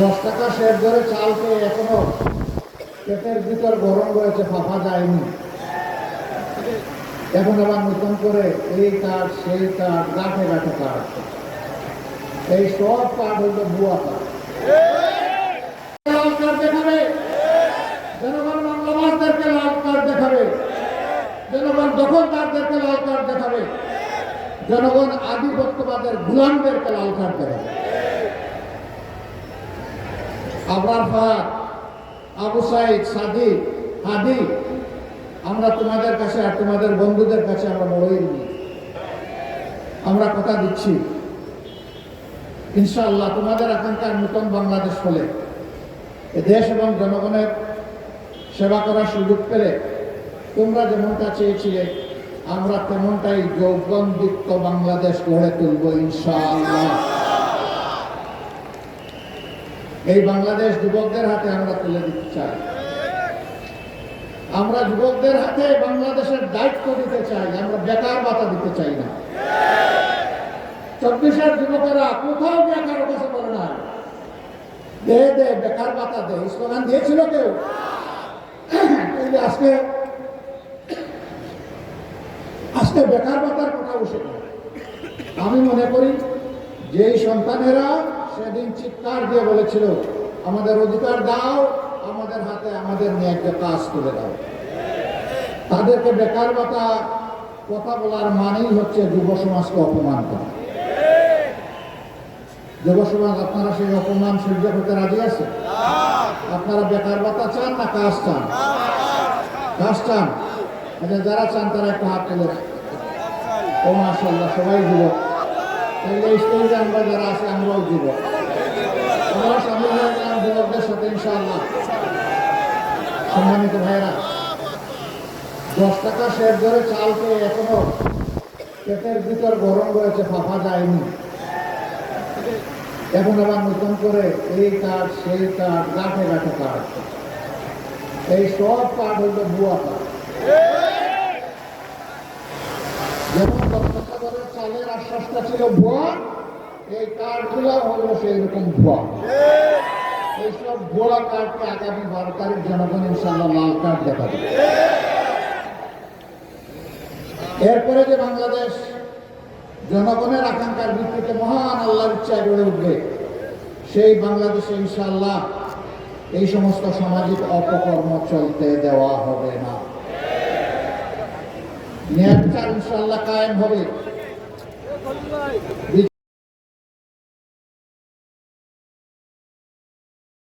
10 টাকা শের ধরে চাল পেয়ে এখনো পেটের ভিতর গরম রয়েছে, ফাঁপা যায়নি। এখন আবার নতুন করে এই কার্ড সেই কার্ড, গাঁঠে গাঁঠে কার্ড, এই সব কার্ড হইল ভুয়া কার্ড। লাল কার্ড দেখাবে জনগণ, বাংলাদেশদেরকে লাল কার্ড দেখাবে জনগণ, দখলদারদেরকে লাল কার্ড দেখাবে জনগণ, আধিপত্যবাদের গোলামদেরকে লাল কার্ড দেখাবে। আবরার ফাহাদ, আবু সাইদ, সাদিক, হাদি, আমরা তোমাদের কাছে আর তোমাদের বন্ধুদের কাছে আমরা বড়ই ঋণী। আমরা কথা দিচ্ছি ইনশাআল্লাহ তোমাদের আকাঙ্ক্ষার নতুন বাংলাদেশ হলে দেশ এবং জনগণের সেবা করার সুযোগ পেলে তোমরা যেমনটা চেয়েছিলে আমরা তেমনটাই যৌবনযুক্ত বাংলাদেশ গড়ে তুলব ইনশাআল্লাহ। এই বাংলাদেশ যুবকদের হাতে আমরা তুলে দিতে চাই। আমরা যুবকদের হাতে বাংলাদেশের দায়িত্ব দিতে চাই, আমরা বেকার ভাতা দিতে চাই না। 24-এর যুবকেরা কোথাও বেকার কাছে বলে না দে দে বেকার ভাতা দে, স্লোগান দিয়েছিল কেউ? আজকে আজকে বেকার ভাতার কথা উঠে। আমি মনে করি যে সন্তানেরা সেদিন চিৎকার দিয়ে বলেছিল আমাদের অধিকার দাও, আমাদের হাতে আমাদের ন্যায্য কাজ তুলে দাও, তাদেরকে বেকার ভাতা কথা বলার মানেই হচ্ছে যুব সমাজকে অপমান করা। যুব সমাজ আপনারা সেই অপমান সহ্য করতে রাজি আছে? আপনারা বেকার ভাতা চান না কাজ চান? কাজ চান? আচ্ছা, যারা চান তারা একটা হাত তুলে। ও মাশাআল্লাহ, সবাই যুবক। তাহলে স্টেজে আমরা যারা আছে আমরাও যুবক, আমরা সামিল হয়ে গেলাম যুবকদের সাথে ইনশাআল্লাহ। সম্মানিত ভাইয়েরা, 10 টাকা শের ধরে চাল পেয়ে এখনো পেটের ভিতর গরম রয়েছে, ফাঁপা যায়নি। এখন আবার নতুন করে এই কার্ড সেই কার্ড, গাঁঠে গাঁঠে কার্ড, এই সব কার্ড হইল ভুয়া কার্ড। যেমন 10 টাকা করে চালের আশ্বাসটা ছিল ভুয়া, এই কার্ডগুলো হলো সেই রকম ভুয়া। এইসব ভুয়া কার্ডকে আগামী 12 তারিখ জনগণ ইনশাআল্লাহ লাল কার্ড দেখাবে। এরপরে যে বাংলাদেশ জনগণের আকাঙ্ক্ষার ভিত্তিতে মহান আল্লাহর ইচ্ছায় গড়ে উঠবে, সেই বাংলাদেশে ইনশাআল্লাহ এই সমস্ত সামাজিক অপকর্ম চলতে দেওয়া হবে না। ন্যায় বিচার ইনশাআল্লাহ কায়েম হবে।